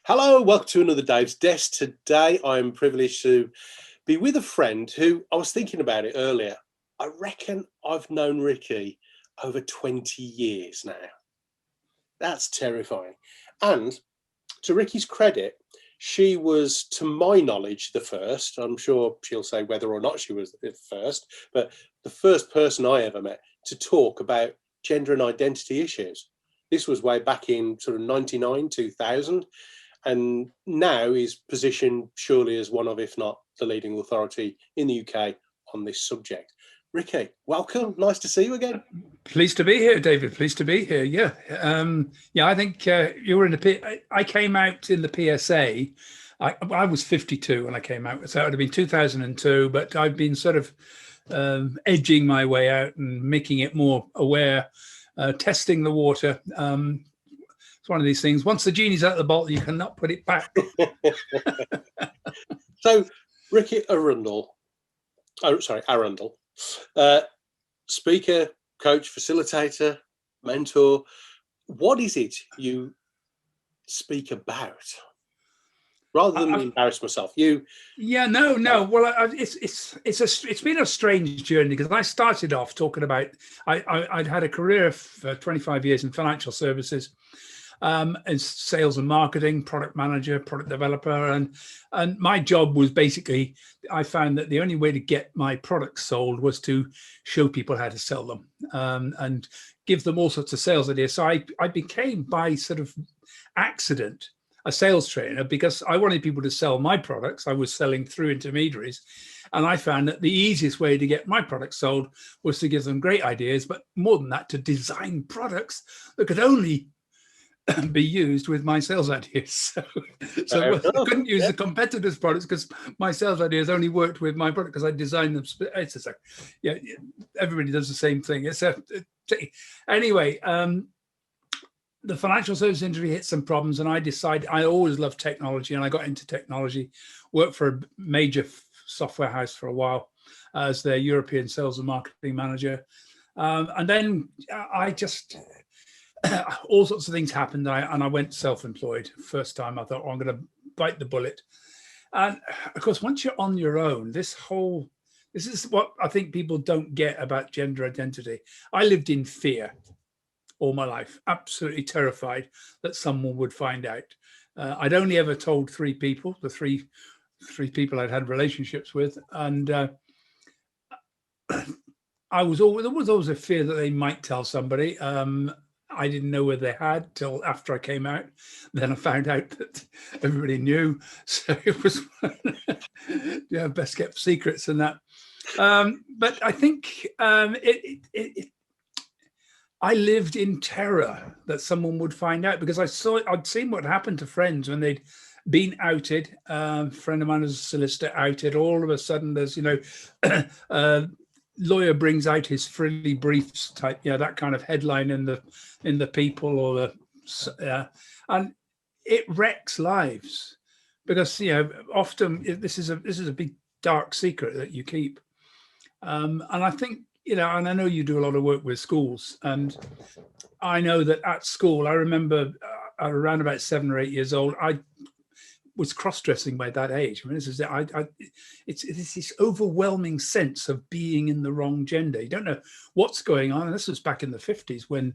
Hello, welcome to another Dave's Desk. Today I'm privileged to be with a friend who I was thinking about it earlier. I reckon I've known Rikki over 20 years now. That's terrifying. And to Rikki's credit, she was, to my knowledge, the first. I'm sure she'll say whether or not she was the first, but the first person I ever met to talk about gender and identity issues. This was way back in sort of 99, 2000. And now is positioned surely as one of, if not the leading authority in the UK on this subject. Rikki, welcome. Nice to see you again. Pleased to be here, David. Pleased to be here. Yeah. I think you were in the I came out in the PSA. I was 52 when I came out. So it would have been 2002, but I've been sort of edging my way out and making it more aware, testing the water. It's one of these things. Once the genie's out of the bottle, you cannot put it back. So, Rikki Arundel, speaker, coach, facilitator, mentor. What is it you speak about? Rather than embarrass myself, no. Well, it's been a strange journey because I started off talking about I'd had a career for 25 years in financial services. And sales and marketing, product manager, product developer, and my job was basically, I found that the only way to get my products sold was to show people how to sell them and give them all sorts of sales ideas. So I became, by sort of accident, a sales trainer because I wanted people to sell my products. I was selling through intermediaries, and I found that the easiest way to get my products sold was to give them great ideas, but more than that, to design products that could only be used with my sales ideas. So I couldn't use the competitors' products because my sales ideas only worked with my product because I designed them. It's just everybody does the same thing. Anyway. The financial service industry hit some problems, and I decided I always loved technology, and I got into technology. Worked for a major software house for a while as their European sales and marketing manager, and then I just. All sorts of things happened, and I went self-employed. First time I thought, I'm going to bite the bullet. And of course, once you're on your own, this is what I think people don't get about gender identity. I lived in fear all my life, absolutely terrified that someone would find out. I'd only ever told three people, the three people I'd had relationships with, and there was always a fear that they might tell somebody. I didn't know whether they had till after I came out. Then I found out that everybody knew. So it was best kept secrets and that. But I think I lived in terror that someone would find out because I'd seen what happened to friends when they'd been outed. A friend of mine was a solicitor, outed. All of a sudden there's, lawyer brings out his frilly briefs type, that kind of headline in the People or and it wrecks lives because often this is a big dark secret that you keep, and I think and I know you do a lot of work with schools, and I know that at school I remember around about 7 or 8 years old I was cross-dressing by that age. I mean, it's this overwhelming sense of being in the wrong gender. You don't know what's going on. And this was back in the 50s when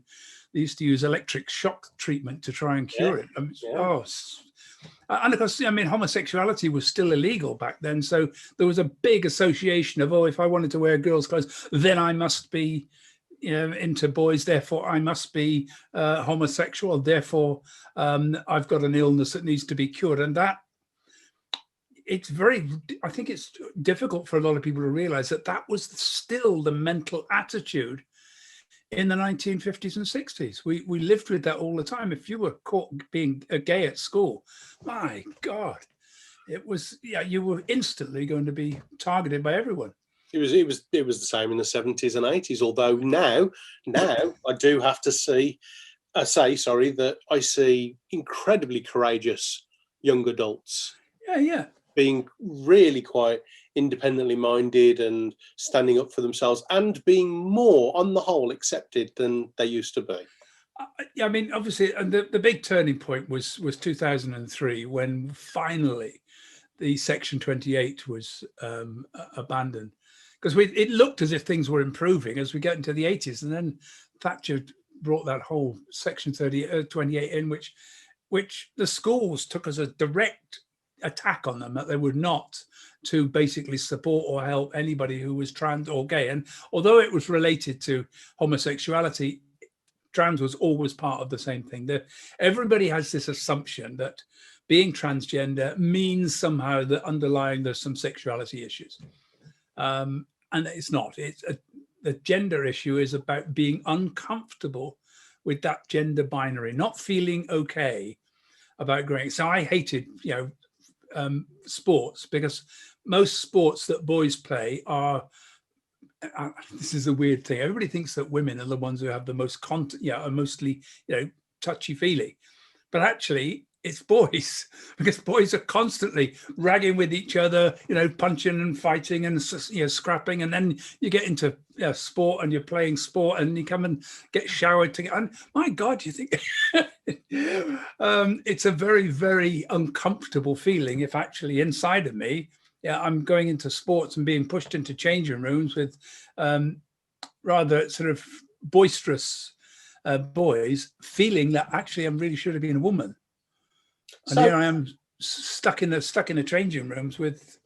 they used to use electric shock treatment to try and cure it. And of course, homosexuality was still illegal back then. So there was a big association of, if I wanted to wear girls' clothes, then I must be into boys, therefore I must be homosexual, therefore I've got an illness that needs to be cured. And that I think it's difficult for a lot of people to realize that was still the mental attitude in the 1950s and 60s. We lived with that all the time. If you were caught being a gay at school, my God, it was, you were instantly going to be targeted by everyone. It was the same in the 70s and 80s. Although now I do have to say that I see incredibly courageous young adults. Being really quite independently minded and standing up for themselves and being more, on the whole, accepted than they used to be. I mean, obviously, and the big turning point was 2003, when finally the Section 28 was abandoned, because it looked as if things were improving as we get into the 80s, and then Thatcher brought that whole Section 28 in, which the schools took as a direct attack on them, that they were not to basically support or help anybody who was trans or gay. And although it was related to homosexuality, trans was always part of the same thing. Everybody has this assumption that being transgender means somehow that underlying there's some sexuality issues. And it's not. The gender issue is about being uncomfortable with that gender binary, not feeling okay about growing. So I hated, sports, because most sports that boys play are, this is a weird thing. Everybody thinks that women are the ones who have the most are mostly, touchy feely, but actually it's boys, because boys are constantly ragging with each other, punching and fighting and scrapping, and then you get into sport and you're playing sport and you come and get showered together. And my God, you think it's a very, very uncomfortable feeling if actually inside of me, I'm going into sports and being pushed into changing rooms with rather sort of boisterous boys, feeling that actually I really should have been a woman. And here I am stuck in the changing rooms with.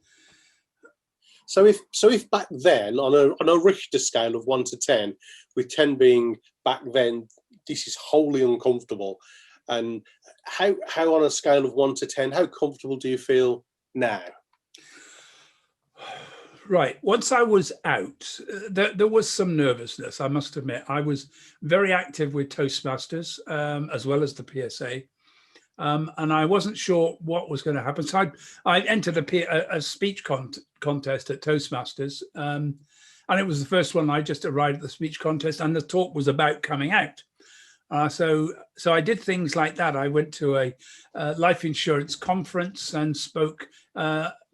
So if back then, on a Richter scale of 1 to 10, with 10 being back then, this is wholly uncomfortable, and how on a scale of 1 to 10, how comfortable do you feel now? Right. Once I was out, there was some nervousness, I must admit. I was very active with Toastmasters, as well as the PSA. And I wasn't sure what was going to happen. So I entered a speech contest at Toastmasters. And it was the first one. I just arrived at the speech contest, and the talk was about coming out. So I did things like that. I went to a life insurance conference and spoke,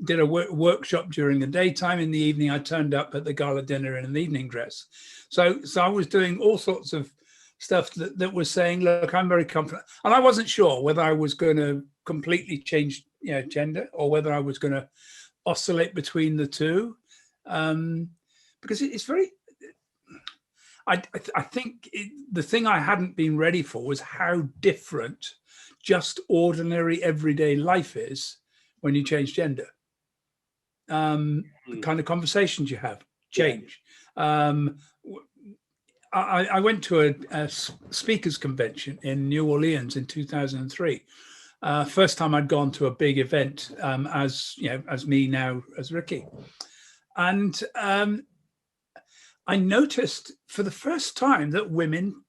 did a workshop during the daytime. In the evening, I turned up at the gala dinner in an evening dress. So I was doing all sorts of stuff that was saying, look, I'm very confident. And I wasn't sure whether I was going to completely change gender, or whether I was going to oscillate between the two. Because it's very... I think the thing I hadn't been ready for was how different just ordinary everyday life is when you change gender. The kind of conversations you have change. I went to a speakers convention in New Orleans in 2003. First time I'd gone to a big event as me now as Rikki. And I noticed for the first time that women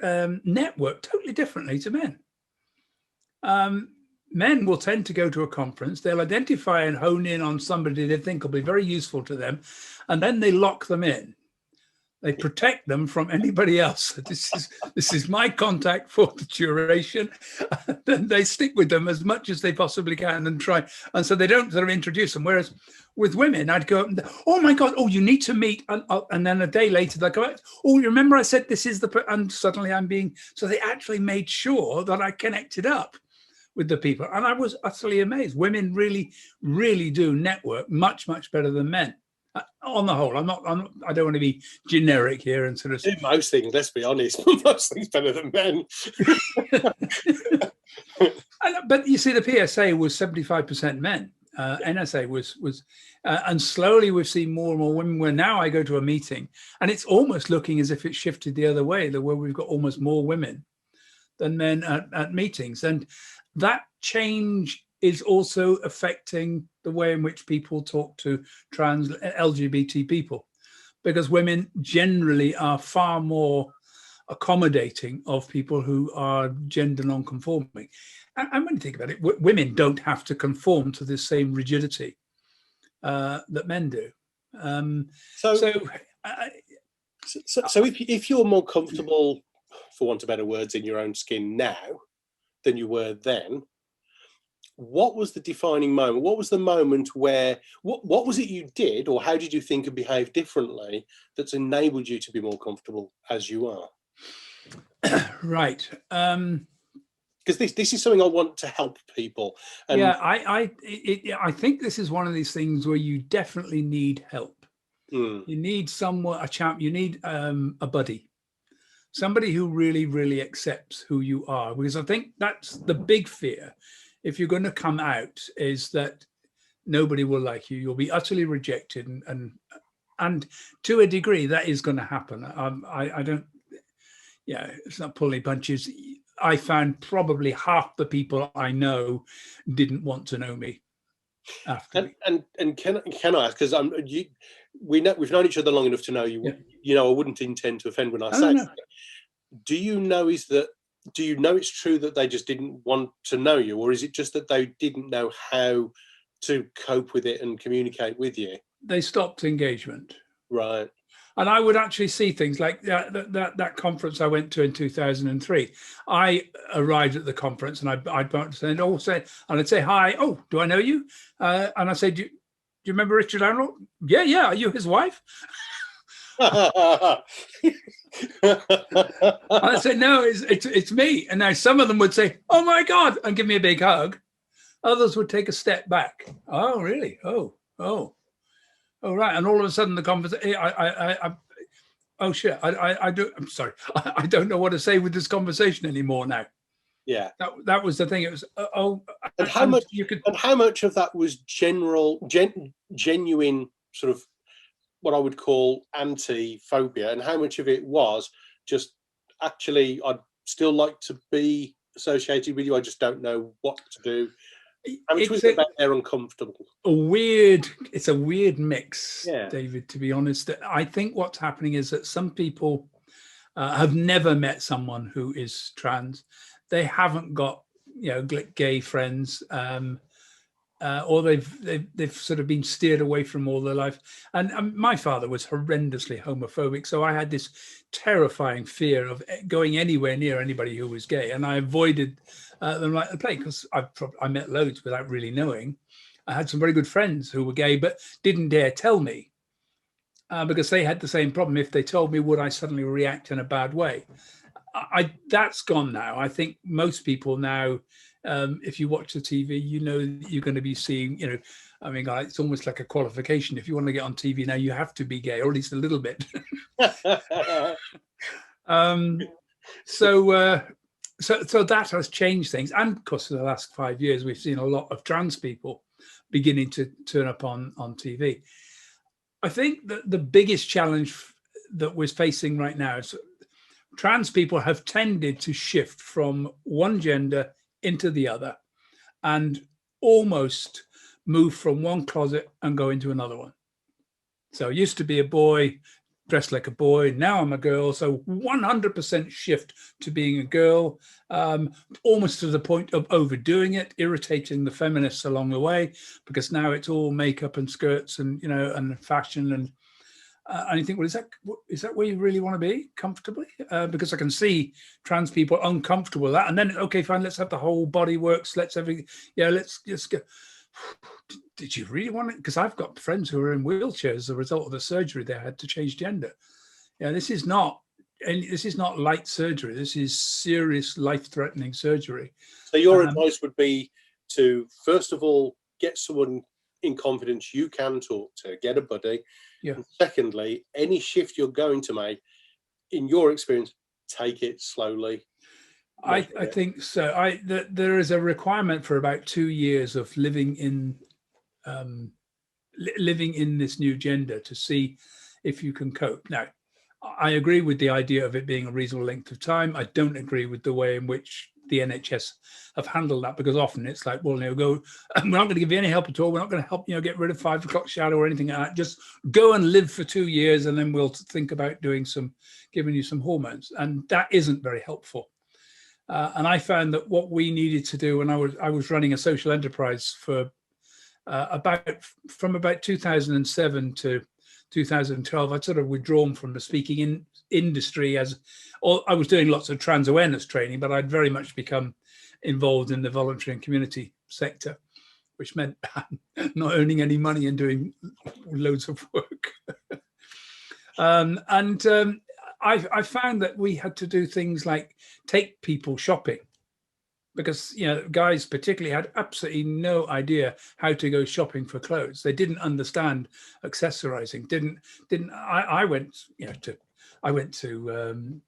network totally differently to men. Men will tend to go to a conference, they'll identify and hone in on somebody they think will be very useful to them, and then they lock them in. They protect them from anybody else. This is my contact for the duration. Then they stick with them as much as they possibly can and try. And so they don't sort of introduce them. Whereas with women, I'd go, oh my God, oh, you need to meet. And then a day later, they go, oh, you remember I said this is and suddenly I'm being, so they actually made sure that I connected up with the people. And I was utterly amazed. Women really, really do network much, much better than men. On the whole, I don't want to be generic here and sort of do most things. Let's be honest, most things better than men. But you see, the PSA was 75% men. NSA was, and slowly we've seen more and more women. Where now I go to a meeting, and it's almost looking as if it's shifted the other way, where we've got almost more women than men at meetings, and that change is also affecting the way in which people talk to trans LGBT people, because women generally are far more accommodating of people who are gender non-conforming. And when you think about it, women don't have to conform to the same rigidity that men do. So if you're more comfortable, for want of better words, in your own skin now than you were then, what was the defining moment? What was the moment where, what was it you did, or how did you think and behave differently that's enabled you to be more comfortable as you are? Right. Because this is something I want to help people. And Yeah, I think this is one of these things where you definitely need help. You need someone, a champ. You need a buddy, somebody who really, really accepts who you are. Because I think that's the big fear. If you're going to come out, is that nobody will like you. You'll be utterly rejected, and to a degree, that is going to happen. I don't. Yeah, it's not pulling punches. I found probably half the people I know didn't want to know me after me. And can I ask, because we've known each other long enough to know you. Yeah. You know, I wouldn't intend to offend when I say. No. Do you know it's true that they just didn't want to know you, or is it just that they didn't know how to cope with it and communicate with you? They stopped engagement. Right. And I would actually see things like that conference I went to in 2003. I arrived at the conference and I'd say, hi. Oh, do I know you? And I said, do you remember Richard Arundel? Yeah. Are you his wife? I said, no, it's me. And now some of them would say, oh my God, and give me a big hug. Others would take a step back. Oh, really? Oh, right. And all of a sudden the conversation, oh shit, I'm sorry. I don't know what to say with this conversation anymore now. Yeah. That was the thing. It was, and how much of that was genuine sort of what I would call anti-phobia, and how much of it was just actually I'd still like to be associated with you, I just don't know what to do? How much was it about they're uncomfortable? It's a weird mix, yeah. David, to be honest. I think what's happening is that some people have never met someone who is trans. They haven't got, gay friends, or they've sort of been steered away from all their life. And my father was horrendously homophobic, so I had this terrifying fear of going anywhere near anybody who was gay, and I avoided them like the plague, because I met loads without really knowing. I had some very good friends who were gay, but didn't dare tell me because they had the same problem. If they told me, would I suddenly react in a bad way? That's gone now. I think most people now, if you watch the TV, you're going to be seeing, it's almost like a qualification. If you want to get on TV now, you have to be gay, or at least a little bit. So that has changed things. And of course, in the last 5 years, we've seen a lot of trans people beginning to turn up on TV. I think that the biggest challenge that we're facing right now is trans people have tended to shift from one gender into the other and almost move from one closet and go into another one. So I used to be a boy, dressed like a boy. Now I'm a girl. So 100% shift to being a girl, almost to the point of overdoing it, irritating the feminists along the way, because now it's all makeup and skirts and, and fashion. And you think, well, is that where you really want to be comfortably? Because I can see trans people uncomfortable with that. And then, okay, fine, let's have the whole body works. Let's just go. Did you really want it? Because I've got friends who are in wheelchairs as a result of the surgery they had to change gender. This is not light surgery. This is serious, life-threatening surgery. So your advice would be to, first of all, get someone in confidence you can talk to, get a buddy. Yeah. And secondly, any shift you're going to make, in your experience, take it slowly. I think so. There is a requirement for about 2 years of living in this new gender to see if you can cope. Now, I agree with the idea of it being a reasonable length of time. I don't agree with the way in which the NHS have handled that, because often it's like, well, we're not going to give you any help at all. We're not going to help get rid of 5 o'clock shadow or anything like that. Just go and live for 2 years, and then we'll think about giving you some hormones. And that isn't very helpful. And I found that what we needed to do when I was running a social enterprise for from about 2007 to 2012, I'd sort of withdrawn from the speaking industry I was doing lots of trans awareness training, but I'd very much become involved in the voluntary and community sector, which meant not earning any money and doing loads of work. I found that we had to do things like take people shopping, because guys particularly had absolutely no idea how to go shopping for clothes. They didn't understand accessorizing. Didn't I went to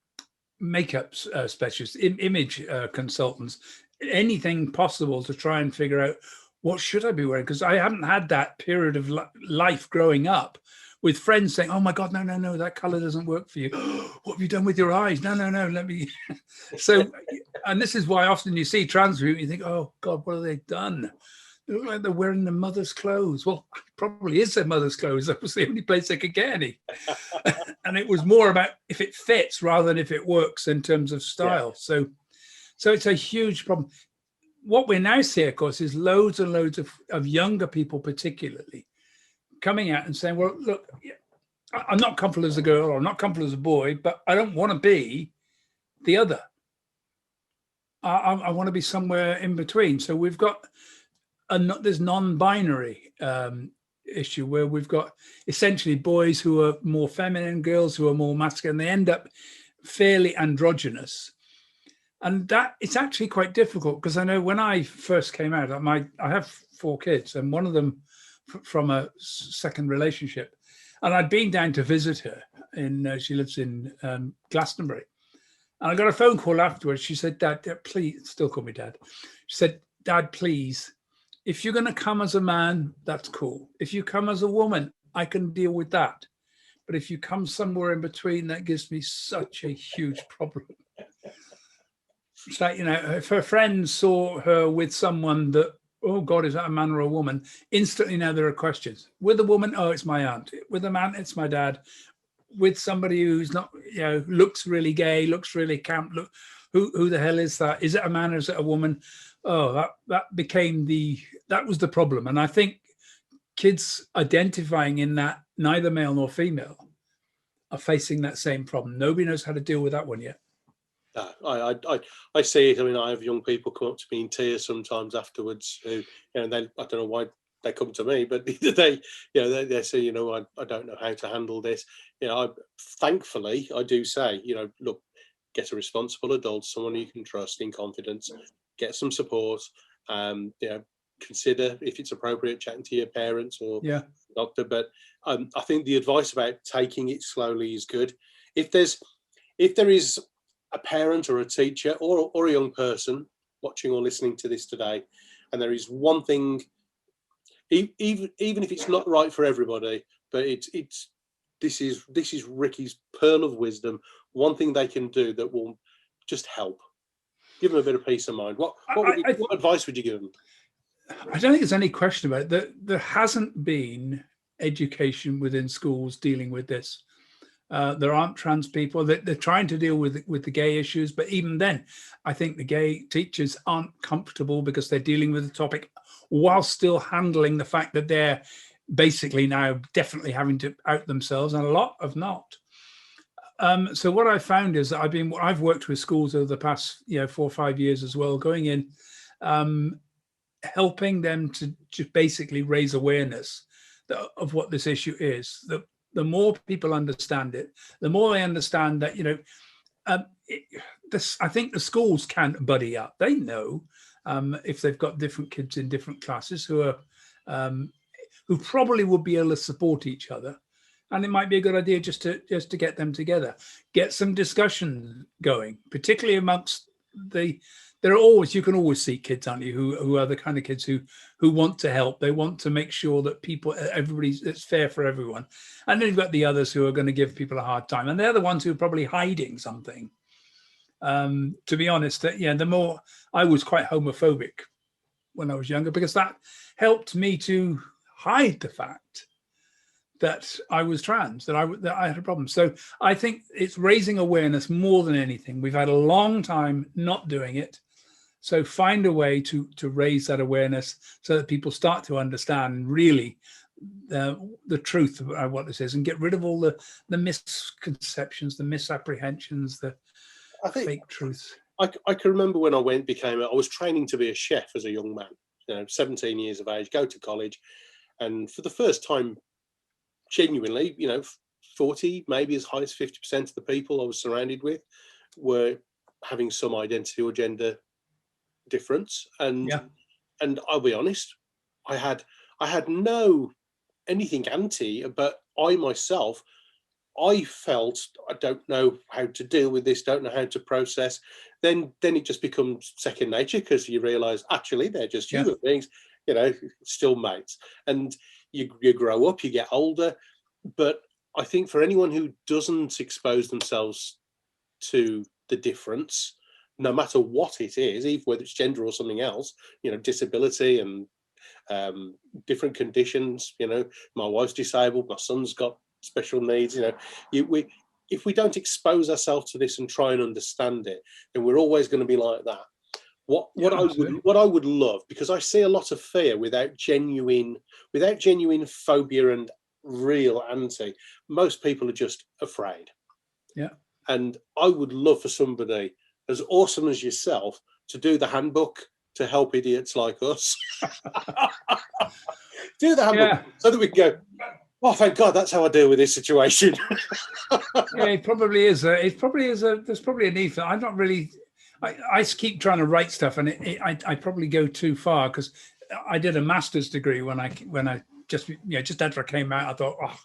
makeup specialists, image consultants, anything possible to try and figure out what should I be wearing, because I haven't had that period of life growing up with friends saying, "Oh my God, no, that color doesn't work for you. What have you done with your eyes? No, let me." So, and this is why often you see trans people, you think, "Oh God, what have they done? They look like they're wearing their mother's clothes." Well, it probably is their mother's clothes. That was the only place they could get any. And it was more about if it fits rather than if it works in terms of style. Yeah. So it's a huge problem. What we now see, of course, is loads and loads of younger people, particularly, coming out and saying, "Well, look, I'm not comfortable as a girl or I'm not comfortable as a boy, but I don't want to be the other. I want to be somewhere in between." So we've got this non-binary issue where we've got essentially boys who are more feminine, girls who are more masculine. They end up fairly androgynous. And that it's actually quite difficult, because I know when I first came out, I have 4 kids, and one of them from a second relationship, and I'd been down to visit her she lives in Glastonbury, and I got a phone call afterwards. She said, "Dad, please," still call me Dad. She said, "Dad, please, if you're going to come as a man, that's cool. If you come as a woman, I can deal with that. But if you come somewhere in between, that gives me such a huge problem." It's like, if her friends saw her with someone that, "Oh God, is that a man or a woman?" Instantly now there are questions. With a woman, "Oh, it's my aunt." With a man, "It's my dad." With somebody who's not, looks really gay, looks really camp, look, who the hell is that? Is it a man or is it a woman? Oh, that was the problem. And I think kids identifying in that, neither male nor female, are facing that same problem. Nobody knows how to deal with that one yet. I see it. I mean, I have young people come up to me in tears sometimes afterwards who, I don't know why they come to me, but they say, I don't know how to handle this. Thankfully, I do say, look, get a responsible adult, someone you can trust in confidence, get some support, consider if it's appropriate chatting to your parents or doctor. But I think the advice about taking it slowly is good. If there is a parent or a teacher or a young person watching or listening to this today, and there is one thing, even if it's not right for everybody, but this is Rikki's pearl of wisdom, one thing they can do that will just help give them a bit of peace of mind. What advice would you give them? I don't think there's any question about it. There hasn't been education within schools dealing with this. There aren't trans people. They're trying to deal with the gay issues, but even then, I think the gay teachers aren't comfortable because they're dealing with the topic while still handling the fact that they're basically now definitely having to out themselves, and a lot have not. So what I found is that I've worked with schools over the past 4 or 5 years as well, going in, helping them to basically raise awareness of what this issue is. The more people understand it, the more they understand that, I think the schools can buddy up. They know if they've got different kids in different classes who probably would be able to support each other. And it might be a good idea just to get them together, get some discussion going, particularly amongst you can always see kids, aren't you, who are the kind of kids who want to help. They want to make sure that it's fair for everyone. And then you've got the others who are going to give people a hard time. And they're the ones who are probably hiding something. To be honest, the more I was quite homophobic when I was younger, because that helped me to hide the fact that I was trans, that I had a problem. So I think it's raising awareness more than anything. We've had a long time not doing it. So find a way to raise that awareness so that people start to understand really the truth of what this is, and get rid of all the misconceptions, the misapprehensions, the fake truths. I can remember when I was training to be a chef as a young man, 17 years of age, go to college. And for the first time, genuinely, 40, maybe as high as 50% of the people I was surrounded with were having some identity or gender difference. And I'll be honest, I had no anything anti, but I myself, I felt I don't know how to deal with this, don't know how to process. Then it just becomes second nature, because you realise actually they're just human beings, still mates. And you grow up, you get older. But I think for anyone who doesn't expose themselves to the difference, no matter what it is, even whether it's gender or something else, disability and different conditions, my wife's disabled, my son's got special needs, if we don't expose ourselves to this and try and understand it, then we're always going to be like that. What I would love, because I see a lot of fear without genuine phobia and real anti. Most people are just afraid. Yeah. And I would love for somebody as awesome as yourself to do the handbook to help idiots like us. Do the handbook so that we can go, oh, thank God, that's how I deal with this situation. Yeah, it probably is. There's probably a need for. I'm not really. I keep trying to write stuff, and I probably go too far, because I did a master's degree when I just after I came out, I thought, oh,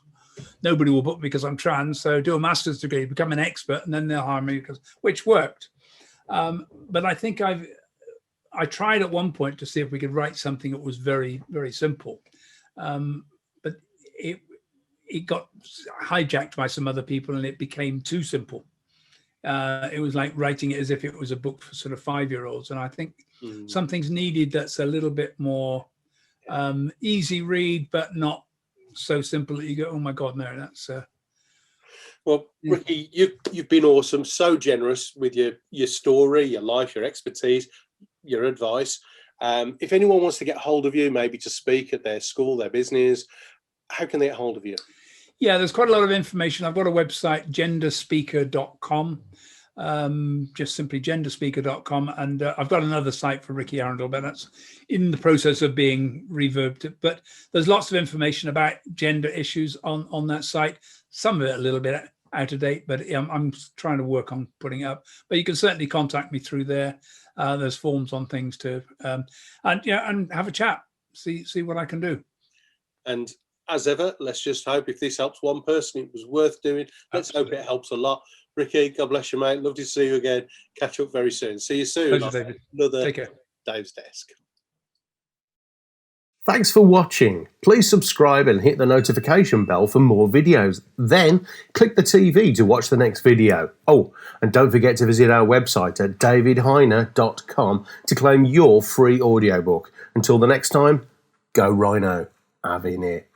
nobody will book me because I'm trans, so do a master's degree, become an expert, and then they'll hire me, which worked. But I think I tried at one point to see if we could write something that was very, very simple, but it got hijacked by some other people, and it became too simple. It was like writing it as if it was a book for sort of 5-year-olds, and I think something's needed that's a little bit more easy read, but not so simple that you go, oh my God, no, that's. Well, Rikki, you've been awesome, so generous with your story, your life, your expertise, your advice. If anyone wants to get hold of you, maybe to speak at their school, their business, how can they get hold of you? Yeah, there's quite a lot of information. I've got a website, genderspeaker.com, just simply genderspeaker.com. And I've got another site for Rikki Arundel, but that's in the process of being reverbed. But there's lots of information about gender issues on that site. Some of it a little bit out of date, but I'm trying to work on putting it up. But you can certainly contact me through there. There's forms on things too. And have a chat, see what I can do. And as ever, let's just hope if this helps one person, it was worth doing. Let's hope it helps a lot. Rikki, God bless you, mate. Lovely to see you again. Catch up very soon. See you soon. Pleasure, David. Another Take care. Dave's Desk. Thanks for watching. Please subscribe and hit the notification bell for more videos. Then click the TV to watch the next video. Oh, and don't forget to visit our website at davidhyner.com to claim your free audiobook. Until the next time, go Rhino. Have in it.